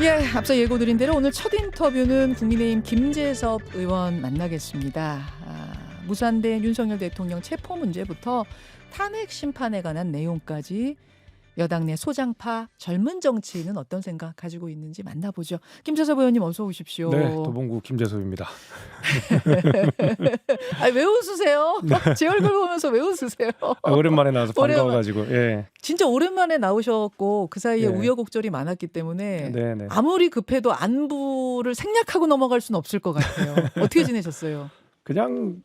예, 앞서 예고드린 대로 오늘 첫 인터뷰는 국민의힘 김재섭 의원 만나겠습니다. 무산된 윤석열 대통령 체포 문제부터 탄핵 심판에 관한 내용까지 여당 내 소장파 젊은 정치인은 어떤 생각 가지고 있는지 만나보죠. 김재섭 의원님 어서 오십시오. 네, 도봉구 김재섭입니다. 왜 웃으세요? 제 얼굴 보면서 왜 웃으세요? 오랜만에 나와서 오랜만- 반가워가지고. 예. 진짜 오랜만에 나오셨고 그 사이에 예. 우여곡절이 많았기 때문에 네네. 아무리 급해도 안부를 생략하고 넘어갈 수는 없을 것 같아요. 어떻게 지내셨어요? 그냥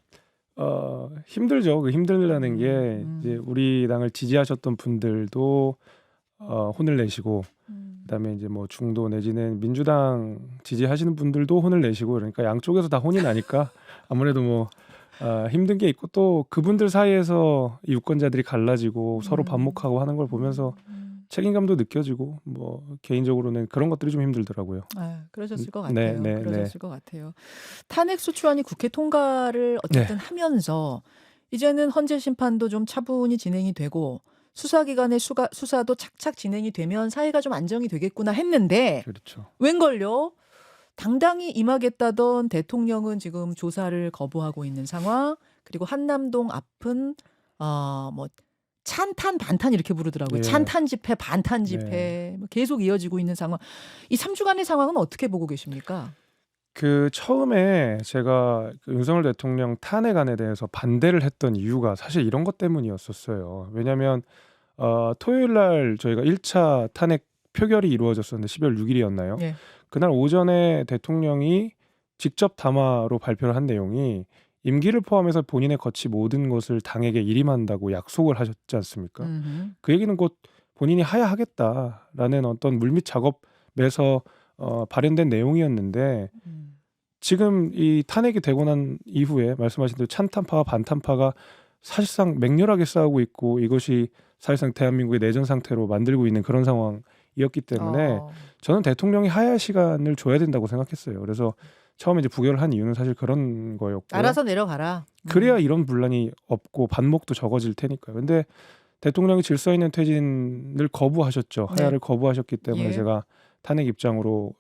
힘들죠. 그 힘들다는 게 이제 우리 당을 지지하셨던 분들도 혼을 내시고, 그다음에 이제 뭐 중도 내지는 민주당 지지하시는 분들도 혼을 내시고, 그러니까 양쪽에서 다 혼이 나니까 아무래도 뭐 힘든 게 있고, 또 그분들 사이에서 이 유권자들이 갈라지고 서로 반목하고 하는 걸 보면서 책임감도 느껴지고, 뭐 개인적으로는 그런 것들이 좀 힘들더라고요. 그러셨을 것 네, 같아요. 네, 그러셨을 것 같아요. 탄핵 소추안이 국회 통과를 어쨌든 하면서 이제는 헌재 심판도 좀 차분히 진행이 되고 수사기관의 수사도 착착 진행이 되면 사회가 좀 안정이 되겠구나 했는데 그렇죠. 웬걸요? 당당히 임하겠다던 대통령은 지금 조사를 거부하고 있는 상황. 그리고 한남동 앞은 뭐 찬탄 반탄 이렇게 부르더라고요. 예. 찬탄 집회, 반탄 집회 뭐 계속 이어지고 있는 상황. 이 3주간의 상황은 어떻게 보고 계십니까? 그 처음에 제가 그 윤석열 대통령 탄핵안에 대해서 반대를 했던 이유가 사실 이런 것 때문이었었어요. 왜냐하면 토요일 날 저희가 1차 탄핵 표결이 이루어졌었는데 12월 6일이었나요? 예. 그날 오전에 대통령이 직접 담화로 발표를 한 내용이 임기를 포함해서 본인의 거치 모든 것을 당에게 일임한다고 약속을 하셨지 않습니까? 그 얘기는 곧 본인이 하야하겠다라는 어떤 물밑 작업에서 발현된 내용이었는데, 지금 이 탄핵이 되고 난 이후에 말씀하신 대로 찬탄파와 반탄파가 사실상 맹렬하게 싸우고 있고, 이것이 사실상 대한민국의 내전 상태로 만들고 있는 그런 상황이었기 때문에 저는 대통령이 하야 시간을 줘야 된다고 생각했어요. 그래서 처음에 이제 부결을 한 이유는 사실 그런 거였고, 알아서 내려가라. 그래야 이런 분란이 없고 반목도 적어질 테니까요. 근데 대통령이 질서 있는 퇴진을 거부하셨죠. 네. 하야를 거부하셨기 때문에 예. 제가 탄핵 입장으로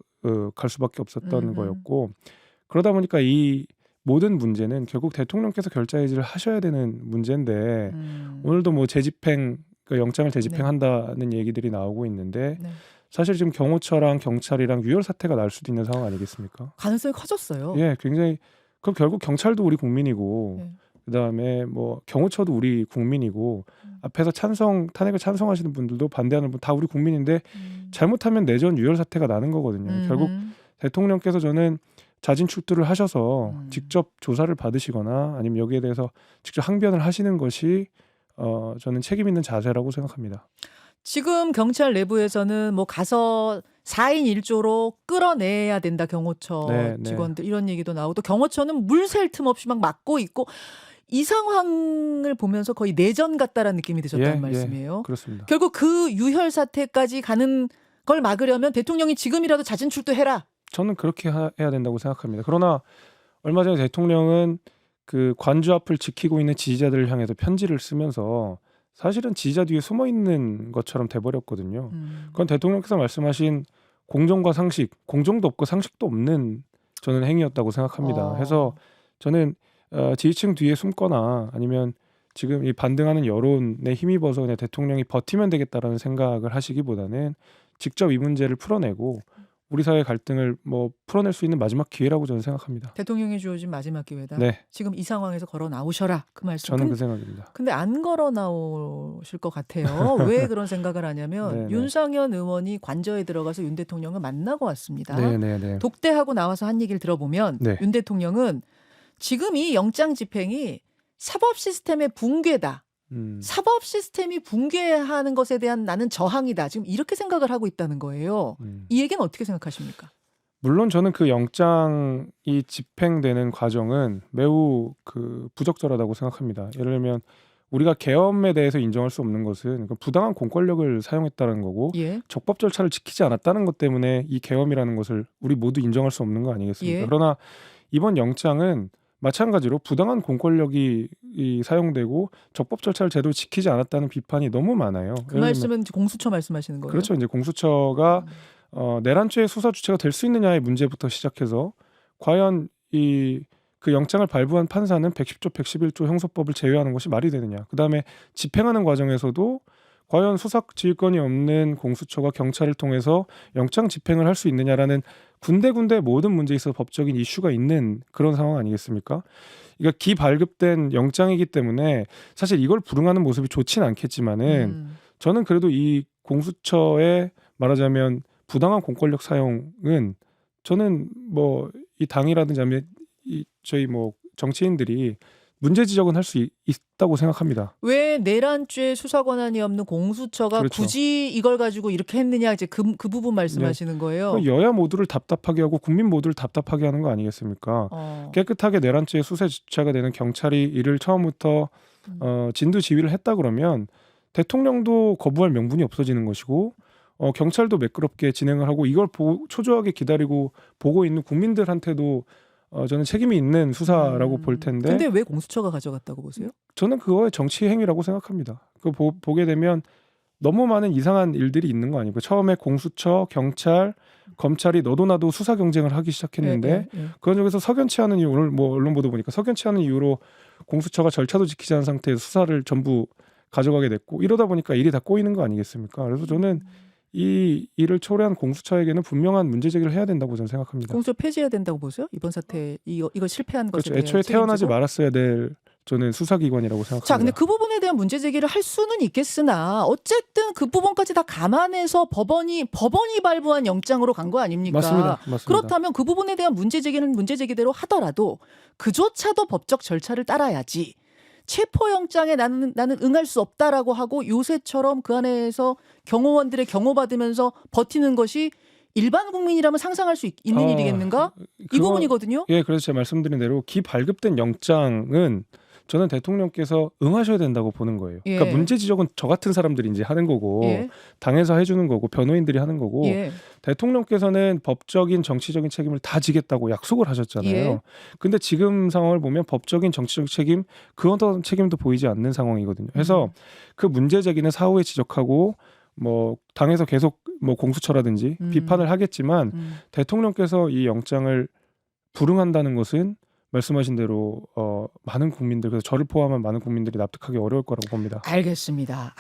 갈 수밖에 없었던 거였고, 그러다 보니까 이 모든 문제는 결국 대통령께서 결자해지를 하셔야 되는 문제인데, 오늘도 뭐 재집행, 그 영장을 재집행한다는 얘기들이 나오고 있는데, 네. 사실 지금 경호처랑 경찰이랑 유혈 사태가 날 수도 있는 상황 아니겠습니까? 가능성이 커졌어요. 예, 굉장히. 그럼 결국 경찰도 우리 국민이고, 네. 그다음에 뭐 경호처도 우리 국민이고, 앞에서 탄핵을 찬성하시는 분들도 반대하는 분 다 우리 국민인데, 잘못하면 내전 유혈 사태가 나는 거거든요. 결국 대통령께서 저는 자진 출두를 하셔서 직접 조사를 받으시거나 아니면 여기에 대해서 직접 항변을 하시는 것이 저는 책임 있는 자세라고 생각합니다. 지금 경찰 내부에서는 뭐 가서 4인 1조로 끌어내야 된다, 경호처 네, 네. 직원들 이런 얘기도 나오고, 또 경호처는 물 샐 틈 없이 막 막고 있고, 이 상황을 보면서 거의 내전 같다라는 느낌이 드셨다는 말씀이에요. 그렇습니다. 결국 그 유혈 사태까지 가는 걸 막으려면 대통령이 지금이라도 자진 출두해라. 저는 그렇게 해야 된다고 생각합니다. 그러나 얼마 전에 대통령은 그 관주 앞을 지키고 있는 지지자들을 향해서 편지를 쓰면서 사실은 지지자 뒤에 숨어 있는 것처럼 돼버렸거든요. 그건 대통령께서 말씀하신 공정과 상식, 공정도 없고 상식도 없는 저는 행위였다고 생각합니다. 해서 저는 지지층 뒤에 숨거나 아니면 지금 이 반등하는 여론에 힘입어서 그냥 대통령이 버티면 되겠다라는 생각을 하시기보다는 직접 이 문제를 풀어내고 우리 사회 갈등을 뭐 풀어낼 수 있는 마지막 기회라고 저는 생각합니다. 대통령이 주어진 마지막 기회다. 네, 지금 이 상황에서 걸어 나오셔라, 그 말씀. 저는 그 생각입니다. 근데 안 걸어 나오실 것 같아요. 왜 그런 생각을 하냐면 네네. 윤상현 의원이 관저에 들어가서 윤 대통령을 만나고 왔습니다. 네네네. 독대하고 나와서 한 얘기를 들어보면 네. 윤 대통령은 지금 이 영장 집행이 사법 시스템의 붕괴다. 사법 시스템이 붕괴하는 것에 대한 나는 저항이다. 지금 이렇게 생각을 하고 있다는 거예요. 이 얘기는 어떻게 생각하십니까? 물론 저는 그 영장이 집행되는 과정은 매우 그 부적절하다고 생각합니다. 예를 들면 우리가 계엄에 대해서 인정할 수 없는 것은 그 부당한 공권력을 사용했다는 거고, 예. 적법 절차를 지키지 않았다는 것 때문에 이 계엄이라는 것을 우리 모두 인정할 수 없는 거 아니겠습니까? 예. 그러나 이번 영장은 마찬가지로 부당한 공권력이 사용되고 적법 절차를 제대로 지키지 않았다는 비판이 너무 많아요. 그 말씀은 공수처 말씀하시는 거예요? 그렇죠. 이제 공수처가 내란죄의 수사 주체가 될 수 있느냐의 문제부터 시작해서 과연 그 영장을 발부한 판사는 110조, 111조 형소법을 제외하는 것이 말이 되느냐. 그다음에 집행하는 과정에서도 과연 수사 지휘권이 없는 공수처가 경찰을 통해서 영장 집행을 할 수 있느냐라는 군데군데 모든 문제에 있어서 법적인 이슈가 있는 그런 상황 아니겠습니까? 그러니까 기발급된 영장이기 때문에 사실 이걸 불응하는 모습이 좋지는 않겠지만은 저는 그래도 이 공수처의 말하자면 부당한 공권력 사용은 저는 뭐 이 당이라든지 아니면 저희 뭐 정치인들이 문제 지적은 할 수 있다고 생각합니다. 왜 내란죄 수사 권한이 없는 공수처가 그렇죠. 굳이 이걸 가지고 이렇게 했느냐 이제 그 부분 말씀하시는 거예요. 여야 모두를 답답하게 하고 국민 모두를 답답하게 하는 거 아니겠습니까? 깨끗하게 내란죄의 수사 주체가 되는 경찰이 이를 처음부터 진두지휘를 했다 그러면 대통령도 거부할 명분이 없어지는 것이고 경찰도 매끄럽게 진행을 하고 이걸 초조하게 기다리고 보고 있는 국민들한테도 저는 책임이 있는 수사라고 볼 텐데. 근데 왜 공수처가 가져갔다고 보세요? 저는 그거의 정치 행위라고 생각합니다. 그거 보게 되면 너무 많은 이상한 일들이 있는 거 아니고 처음에 공수처, 경찰, 검찰이 너도 나도 수사 경쟁을 하기 시작했는데 그런 쪽에서 석연치 않은 이유 오늘 뭐 언론 보도 보니까 석연치 않은 이유로 공수처가 절차도 지키지 않은 상태에서 수사를 전부 가져가게 됐고 이러다 보니까 일이 다 꼬이는 거 아니겠습니까? 그래서 저는 이 일을 초래한 공수처에게는 분명한 문제 제기를 해야 된다고 저는 생각합니다. 공수처 폐지해야 된다고 보세요? 이번 사태 이거 실패한 것에 그렇죠. 대해 애초에 태어나지 말았어야 될 저는 수사기관이라고 생각합니다. 자, 근데 그 부분에 대한 문제 제기를 할 수는 있겠으나 어쨌든 그 부분까지 다 감안해서 법원이 발부한 영장으로 간 거 아닙니까? 맞습니다. 그렇다면 그 부분에 대한 문제 제기는 문제 제기대로 하더라도 그조차도 법적 절차를 따라야지. 체포영장에 나는 응할 수 없다라고 하고 요새처럼 그 안에서 경호원들의 경호받으면서 버티는 것이 일반 국민이라면 상상할 수 있는 일이겠는가? 이 부분이거든요. 예, 그래서 제가 말씀드린 대로 기발급된 영장은 저는 대통령께서 응하셔야 된다고 보는 거예요. 예. 그러니까 문제 지적은 저 같은 사람들이 이제 하는 거고 예. 당에서 해주는 거고 변호인들이 하는 거고 예. 대통령께서는 법적인 정치적인 책임을 다 지겠다고 약속을 하셨잖아요. 예. 근데 지금 상황을 보면 법적인 정치적 책임 그 어떤 책임도 보이지 않는 상황이거든요. 그래서 그 문제 제기는 사후에 지적하고 뭐 당에서 계속 뭐 공수처라든지 비판을 하겠지만 대통령께서 이 영장을 불응한다는 것은 말씀하신 대로 많은 국민들, 그래서 저를 포함한 많은 국민들이 납득하기 어려울 거라고 봅니다. 알겠습니다.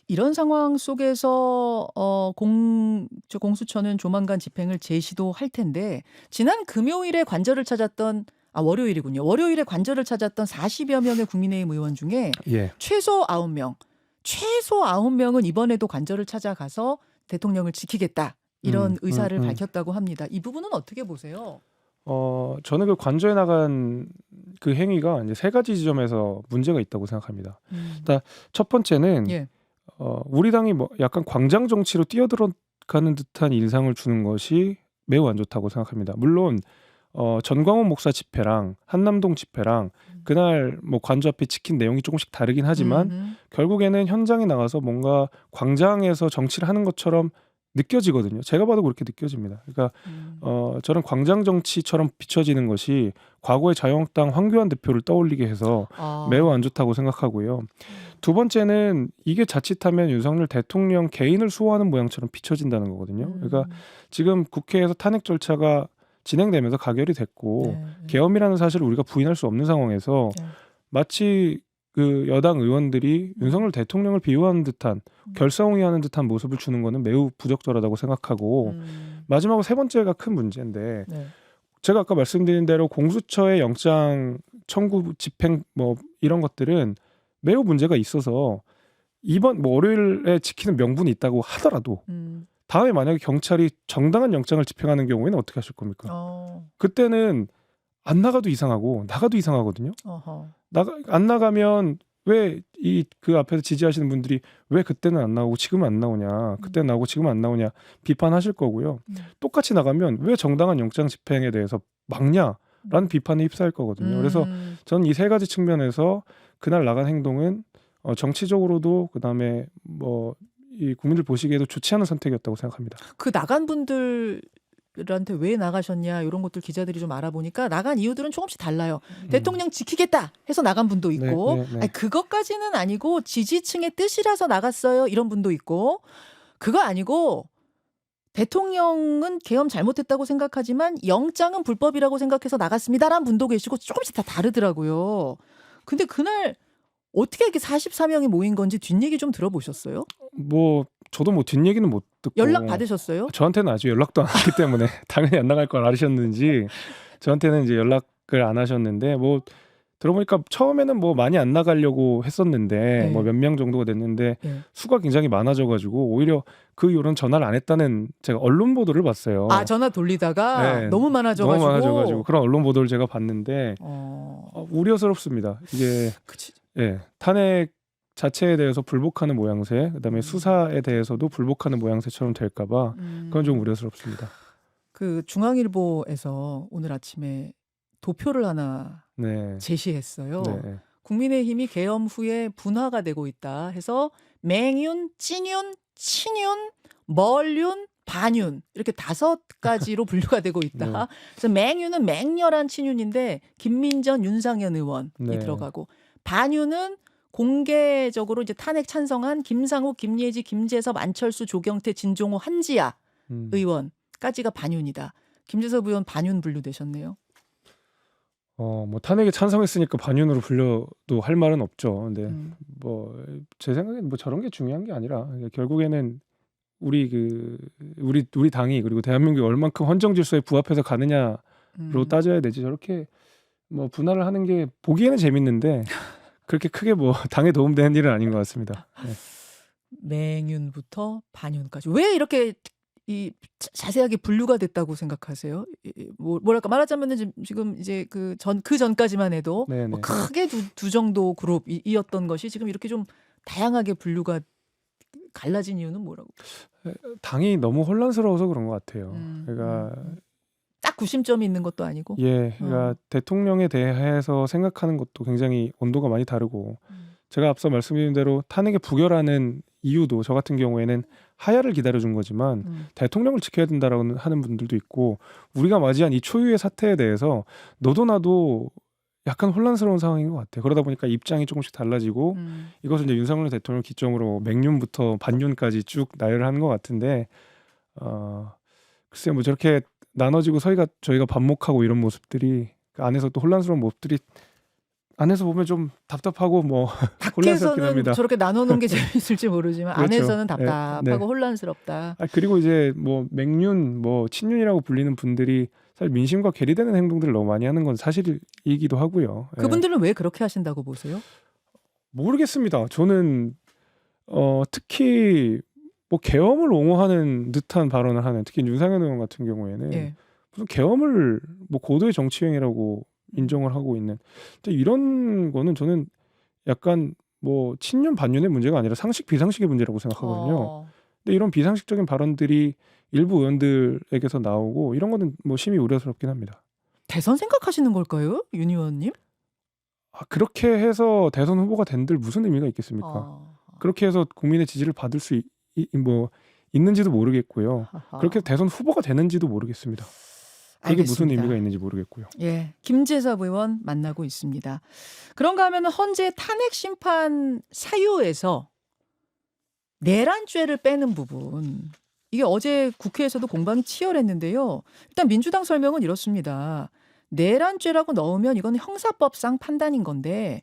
이런 상황 속에서 공수처는 조만간 집행을 재시도할 텐데 지난 금요일에 관저를 찾았던 월요일이군요. 월요일에 관저를 찾았던 40여 명의 국민의힘 의원 중에 최소 9명은 이번에도 관저를 찾아가서 대통령을 지키겠다. 이런 의사를 밝혔다고 합니다. 이 부분은 어떻게 보세요? 저는 그 관저에 나간 그 행위가 이제 세 가지 지점에서 문제가 있다고 생각합니다. 일단 첫 번째는 우리 당이 뭐 약간 광장 정치로 뛰어들어가는 듯한 인상을 주는 것이 매우 안 좋다고 생각합니다. 물론 전광훈 목사 집회랑 한남동 집회랑 그날 뭐 관저 앞에 지킨 내용이 조금씩 다르긴 하지만 결국에는 현장에 나가서 뭔가 광장에서 정치를 하는 것처럼 느껴지거든요. 제가 봐도 그렇게 느껴집니다. 그러니까 저는 광장 정치처럼 비춰지는 것이 과거의 자유한국당 황교안 대표를 떠올리게 해서 매우 안 좋다고 생각하고요. 두 번째는 이게 자칫하면 윤석열 대통령 개인을 수호하는 모양처럼 비춰진다는 거거든요. 그러니까 지금 국회에서 탄핵 절차가 진행되면서 가결이 됐고 계엄이라는 사실을 우리가 부인할 수 없는 상황에서 마치 그 여당 의원들이 윤석열 대통령을 비유하는 듯한 결사옹이하는 듯한 모습을 주는 거는 매우 부적절하다고 생각하고 마지막으로 세 번째가 큰 문제인데 제가 아까 말씀드린 대로 공수처의 영장 청구 집행 뭐 이런 것들은 매우 문제가 있어서 이번 뭐 월요일에 지키는 명분이 있다고 하더라도 다음에 만약에 경찰이 정당한 영장을 집행하는 경우에는 어떻게 하실 겁니까? 그때는 안 나가도 이상하고 나가도 이상하거든요. 안 나가면 왜 그 앞에서 지지하시는 분들이 왜 그때는 안 나오고 지금은 안 나오냐, 그때는 나오고 지금은 안 나오냐 비판하실 거고요. 똑같이 나가면 왜 정당한 영장 집행에 대해서 막냐라는 비판에 휩싸일 거거든요. 그래서 저는 이 세 가지 측면에서 그날 나간 행동은 정치적으로도 그다음에 뭐 이 국민들 보시기에도 좋지 않은 선택이었다고 생각합니다. 그 나간 분들한테 왜 나가셨냐 이런 것들 기자들이 좀 알아보니까 나간 이유들은 조금씩 달라요. 대통령 지키겠다 해서 나간 분도 있고 아니, 그것까지는 아니고 지지층의 뜻이라서 나갔어요 이런 분도 있고 그거 아니고 대통령은 계엄 잘못했다고 생각하지만 영장은 불법이라고 생각해서 나갔습니다라는 분도 계시고 조금씩 다 다르더라고요. 근데 그날 어떻게 이렇게 44명이 모인 건지 뒷얘기 좀 들어보셨어요? 뭐 저도 뭐 뒷얘기는 못 듣고 연락 받으셨어요? 저한테는 아직 연락도 안 왔기 때문에 당연히 안 나갈 걸 아셨는지 저한테는 이제 연락을 안 하셨는데 뭐 들어보니까 처음에는 뭐 많이 안 나가려고 했었는데 뭐 네. 몇 명 정도가 됐는데 네. 수가 굉장히 많아져 가지고 오히려 그 이후로는 전화를 안 했다는 제가 언론 보도를 봤어요. 아, 전화 돌리다가 네. 너무 많아져가지고. 너무 많아져가지고 그런 언론 보도를 제가 봤는데 어, 우려스럽습니다. 이게 그치. 예, 탄핵 자체에 대해서 불복하는 모양새, 그다음에 수사에 대해서도 불복하는 모양새처럼 될까봐 그건 좀 우려스럽습니다. 그 중앙일보에서 오늘 아침에 도표를 하나 네, 제시했어요. 네, 국민의힘이 계엄 후에 분화가 되고 있다 해서 맹윤, 찐윤, 친윤, 멀윤, 반윤 이렇게 5가지로 분류가 되고 있다. 네. 그래서 맹윤은 맹렬한 친윤인데 김민전, 윤상현 의원이 네. 들어가고 반윤은 공개적으로 이제 탄핵 찬성한 김상욱, 김예지, 김재섭, 안철수, 조경태, 진종호, 한지아 의원까지가 반윤이다. 김재섭 의원 반윤 분류되셨네요. 뭐 탄핵에 찬성했으니까 반윤으로 불려도 할 말은 없죠. 근데 뭐 제 생각엔 뭐 저런 게 중요한 게 아니라 결국에는 우리 당이 그리고 대한민국이 얼만큼 헌정 질서에 부합해서 가느냐로 따져야 되지. 저렇게 뭐 분할을 하는 게 보기에는 재밌는데 그렇게 크게 뭐 당에 도움되는 일은 아닌 것 같습니다. 네. 맹윤부터 반윤까지 왜 이렇게 이 자세하게 분류가 됐다고 생각하세요? 뭐랄까 말하자면은 지금 이제 그 전까지만 해도 네네. 뭐 크게 두 정도 그룹이었던 것이 지금 이렇게 좀 다양하게 분류가 갈라진 이유는 뭐라고? 당이 너무 혼란스러워서 그런 것 같아요. 그러니까 딱 구심점이 있는 것도 아니고. 예, 그러니까 대통령에 대해서 생각하는 것도 굉장히 온도가 많이 다르고 제가 앞서 말씀드린 대로 탄핵에 부결하는 이유도 저 같은 경우에는 하야를 기다려준 거지만 대통령을 지켜야 된다라고 하는 분들도 있고 우리가 맞이한 이 초유의 사태에 대해서 너도 나도 약간 혼란스러운 상황인 것 같아요. 그러다 보니까 입장이 조금씩 달라지고 이것을 이제 윤석열 대통령 기점으로 맹윤부터 반윤까지 쭉 나열을 하는 것 같은데 글쎄요, 뭐 저렇게 나눠지고 저희가 반목하고 이런 모습들이 그 안에서 또 혼란스러운 모습들이 안에서 보면 좀 답답하고 뭐 혼란스럽긴 밖에서는 합니다. 저렇게 나눠놓은 게 재밌을지 모르지만 그렇죠. 안에서는 답답하고 네. 혼란스럽다. 그리고 이제 뭐 맹윤, 뭐 친윤이라고 불리는 분들이 사실 민심과 괴리되는 행동들을 너무 많이 하는 건 사실이기도 하고요. 그분들은 왜 그렇게 하신다고 보세요? 모르겠습니다. 저는 특히 뭐 계엄을 옹호하는 듯한 발언을 하는 특히 윤상현 의원 같은 경우에는 무슨 계엄을 뭐 고도의 정치행위라고 인정을 하고 있는 이런 거는 저는 약간 뭐 친윤 반윤의 문제가 아니라 상식 비상식의 문제라고 생각하거든요. 근데 이런 비상식적인 발언들이 일부 의원들에게서 나오고 이런 거는 뭐 심히 우려스럽긴 합니다. 대선 생각하시는 걸까요, 윤 의원님? 그렇게 해서 대선 후보가 된들 무슨 의미가 있겠습니까? 그렇게 해서 국민의 지지를 받을 수 있는지도 모르겠고요. 그렇게 대선 후보가 되는지도 모르겠습니다. 그게 무슨 의미가 있는지 모르겠고요. 예, 김재섭 의원 만나고 있습니다. 그런가 하면 헌재 탄핵 심판 사유에서 내란죄를 빼는 부분 이게 어제 국회에서도 공방이 치열했는데요. 일단 민주당 설명은 이렇습니다. 내란죄라고 넣으면 이건 형사법상 판단인 건데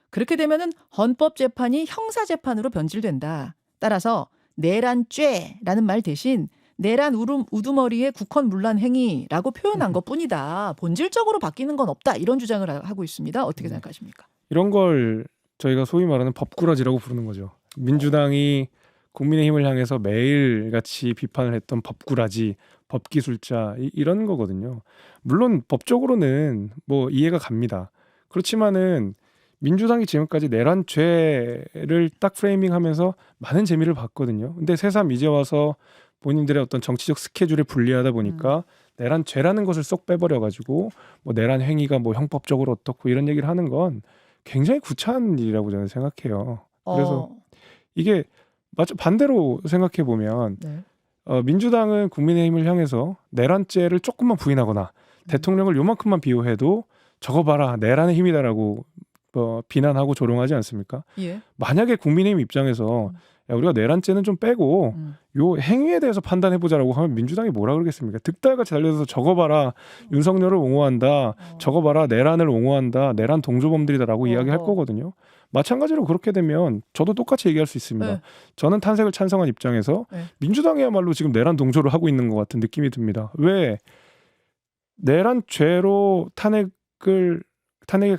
그렇게 되면은 헌법재판이 형사재판으로 변질된다. 따라서 내란죄라는 말 대신 내란 우두머리의 국헌문란 행위라고 표현한 것뿐이다. 본질적으로 바뀌는 건 없다. 이런 주장을 하고 있습니다. 어떻게 생각하십니까? 이런 걸 저희가 소위 말하는 법꾸라지라고 부르는 거죠. 민주당이 국민의힘을 향해서 매일같이 비판을 했던 법꾸라지, 법기술자 이런 거거든요. 물론 법적으로는 뭐 이해가 갑니다. 그렇지만은 민주당이 지금까지 내란죄를 딱 프레이밍하면서 많은 재미를 봤거든요. 근데 새삼 이제 와서 본인들의 어떤 정치적 스케줄에 불리하다 보니까 내란죄라는 것을 쏙 빼버려가지고 뭐 내란 행위가 뭐 형법적으로 어떻고 이런 얘기를 하는 건 굉장히 구차한 일이라고 저는 생각해요. 그래서 이게 반대로 생각해 보면 민주당은 국민의힘을 향해서 내란죄를 조금만 부인하거나 대통령을 요만큼만 비호해도 저거 봐라 내란의 힘이다라고 비난하고 조롱하지 않습니까? 예. 만약에 국민의힘 입장에서 야, 우리가 내란죄는 좀 빼고 요 행위에 대해서 판단해보자라고 하면 민주당이 뭐라 그러겠습니까? 득달같이 달려서 저거 봐라 윤석열을 옹호한다, 저거 봐라 내란을 옹호한다, 내란 동조범들이다라고 이야기할 거거든요. 마찬가지로 그렇게 되면 저도 똑같이 얘기할 수 있습니다. 네. 저는 탄핵을 찬성한 입장에서 네. 민주당이야말로 지금 내란 동조를 하고 있는 것 같은 느낌이 듭니다. 왜 내란죄로 탄핵에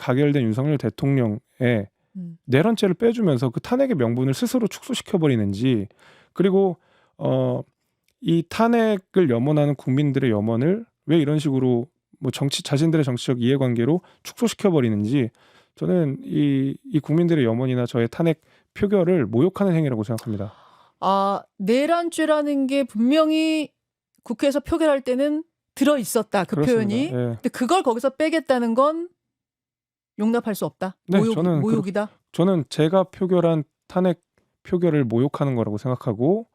가결된 윤석열 대통령의 내란죄를 빼주면서 그 탄핵의 명분을 스스로 축소시켜버리는지, 그리고 이 탄핵을 염원하는 국민들의 염원을 왜 이런 식으로 뭐 자신들의 정치적 이해관계로 축소시켜버리는지, 저는 이 국민들의 염원이나 저의 탄핵 표결을 모욕하는 행위라고 생각합니다. 내란죄라는 게 분명히 국회에서 표결할 때는 들어있었다. 그 그렇습니다. 표현이. 예. 근데 그걸 거기서 빼겠다는 건 용납할 수 없다. 네, 모욕이다. 저는 제가 표결한 탄핵 표결을 모욕하는 거라고 생각하고,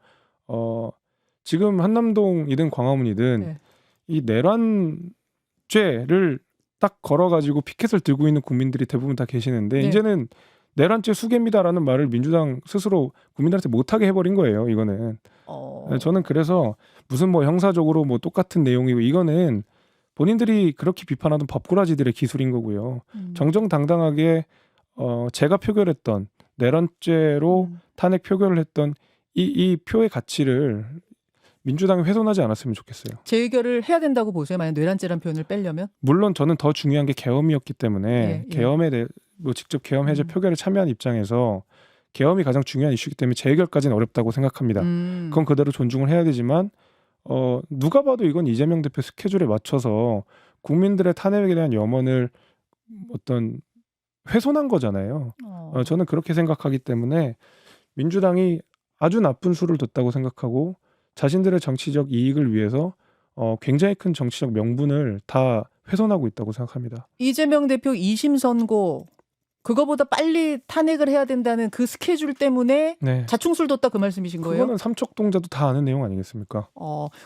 지금 한남동이든 광화문이든 네. 이 내란죄를 딱 걸어가지고 피켓을 들고 있는 국민들이 대부분 다 계시는데, 네. 이제는 내란죄 수개입니다라는 말을 민주당 스스로 국민들한테 못하게 해버린 거예요. 이거는. 저는 그래서 무슨 뭐 형사적으로 뭐 똑같은 내용이고, 이거는 본인들이 그렇게 비판하던 법꾸라지들의 기술인 거고요. 정정당당하게 제가 표결했던 내란죄로 탄핵 표결을 했던 이 표의 가치를 민주당이 훼손하지 않았으면 좋겠어요. 재의결을 해야 된다고 보세요. 만약 내란죄란 표현을 빼려면. 물론 저는 더 중요한 게 계엄이었기 때문에 예. 계엄에 대해 뭐 직접 계엄 해제 표결에 참여한 입장에서 계엄이 가장 중요한 이슈이기 때문에 재의결까지는 어렵다고 생각합니다. 그건 그대로 존중을 해야 되지만, 누가 봐도 이건 이재명 대표 스케줄에 맞춰서 국민들의 탄핵에 대한 염원을 어떤 훼손한 거잖아요. 저는 그렇게 생각하기 때문에 민주당이 아주 나쁜 수를 뒀다고 생각하고, 자신들의 정치적 이익을 위해서 굉장히 큰 정치적 명분을 다 훼손하고 있다고 생각합니다. 이재명 대표 2심 선고, 그거보다 빨리 탄핵을 해야 된다는 그 스케줄 때문에 네. 자충수를 뒀다, 그 말씀이신 거예요? 그거는 삼척동자도 다 아는 내용 아니겠습니까?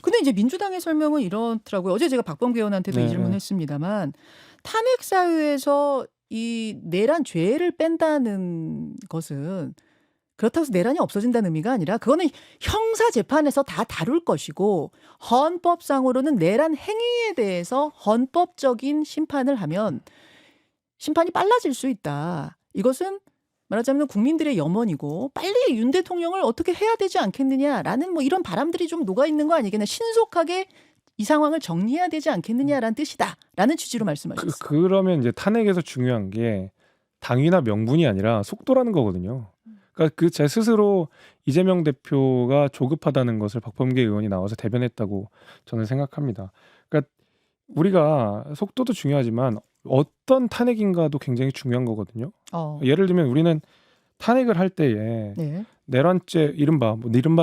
근데 이제 민주당의 설명은 이렇더라고요. 어제 제가 박범계 의원한테도 네. 이 질문했습니다만, 탄핵 사유에서 이 내란죄를 뺀다는 것은 그렇다고 해서 내란이 없어진다는 의미가 아니라, 그거는 형사 재판에서 다 다룰 것이고, 헌법상으로는 내란 행위에 대해서 헌법적인 심판을 하면 심판이 빨라질 수 있다. 이것은 말하자면 국민들의 염원이고, 빨리 윤 대통령을 어떻게 해야 되지 않겠느냐라는 뭐 이런 바람들이 좀 녹아 있는 거 아니겠나. 신속하게 이 상황을 정리해야 되지 않겠느냐라는 뜻이다라는 취지로 말씀하셨어요. 그러면 이제 탄핵에서 중요한 게 당위나 명분이 아니라 속도라는 거거든요. 그러니까 제 스스로 이재명 대표가 조급하다는 것을 박범계 의원이 나와서 대변했다고 저는 생각합니다. 그러니까 우리가 속도도 중요하지만 어떤 탄핵인가도 굉장히 중요한 거거든요. 예를 들면 우리는 탄핵을 할 때에 네. 내란죄, 이른바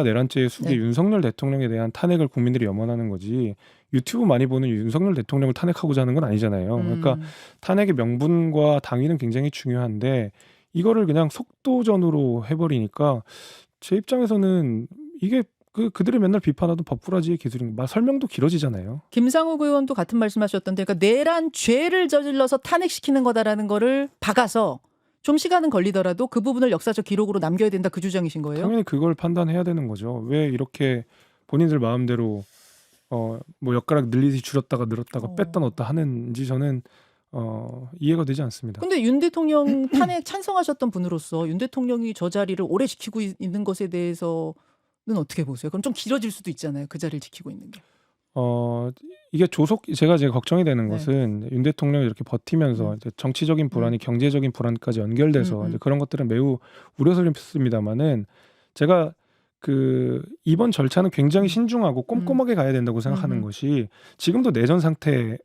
내란죄의 수괴 윤석열 대통령에 대한 탄핵을 국민들이 염원하는 거지, 유튜브 많이 보는 윤석열 대통령을 탄핵하고자 하는 건 아니잖아요. 그러니까 탄핵의 명분과 당위는 굉장히 중요한데, 이거를 그냥 속도전으로 해버리니까 제 입장에서는 이게 그들이 맨날 비판하던 법꾸라지의 기술인 거, 설명도 길어지잖아요. 김상욱 의원도 같은 말씀하셨던데, 그러니까 내란죄를 저질러서 탄핵시키는 거다라는 거를 박아서 좀 시간은 걸리더라도 그 부분을 역사적 기록으로 남겨야 된다, 그 주장이신 거예요? 당연히 그걸 판단해야 되는 거죠. 왜 이렇게 본인들 마음대로 뭐 엿가락 늘리듯이 줄였다가 늘었다가 뺐다 넣었다 하는지 저는 이해가 되지 않습니다. 근데 윤 대통령 탄핵 찬성하셨던 분으로서 윤 대통령이 저 자리를 오래 지키고 있는 것에 대해서는 어떻게 보세요? 그럼 좀 길어질 수도 있잖아요, 그 자리를 지키고 있는 게. 이게 제가 걱정이 되는 것은 윤 대통령이 이렇게 버티면서 이제 정치적인 불안이 경제적인 불안까지 연결돼서 이제 그런 것들은 매우 우려스럽습니다만은, 제가 이번 절차는 굉장히 신중하고 꼼꼼하게 가야 된다고 생각하는 것이, 지금도 내전 상태에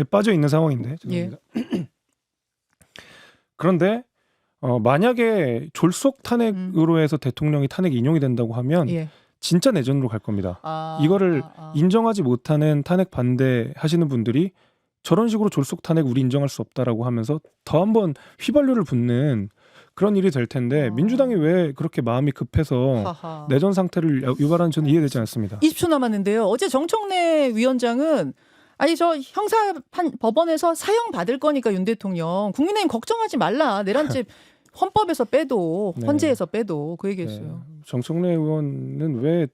빠져 있는 상황인데, 죄송합니다. 그런데 만약에 졸속 탄핵으로 해서 대통령이 탄핵 인용이 된다고 하면 진짜 내전으로 갈 겁니다. 이거를 인정하지 못하는 탄핵 반대하시는 분들이 저런 식으로 졸속 탄핵 우리 인정할 수 없다라고 하면서 더 한번 휘발유를 붓는 그런 일이 될 텐데, 민주당이 왜 그렇게 마음이 급해서 내전 상태를 유발하는, 저는 이해되지 않습니다. 20초 남았는데요. 어제 정청래 위원장은 저 형사 법원에서 사형 받을 거니까 윤 대통령 국민의힘 걱정하지 말라, 내란죄 헌법에서 빼도 네. 헌재에서 빼도 그 얘기했어요. 정청래 의원은 왜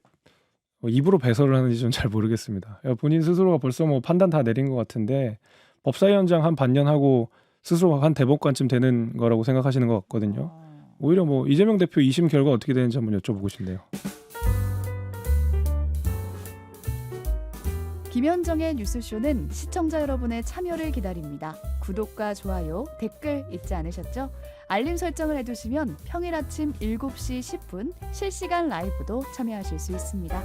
입으로 배설을 하는지 좀 잘 모르겠습니다. 본인 스스로가 벌써 뭐 판단 다 내린 것 같은데 법사위원장 한 반년 하고 스스로 한 대법관쯤 되는 거라고 생각하시는 것 같거든요. 오히려 뭐 이재명 대표 2심 결과 어떻게 되는지 한번 여쭤보고 싶네요. 김현정의 뉴스쇼는 시청자 여러분의 참여를 기다립니다. 구독과 좋아요, 댓글 잊지 않으셨죠? 알림 설정을 해두시면 평일 아침 7시 10분 실시간 라이브도 참여하실 수 있습니다.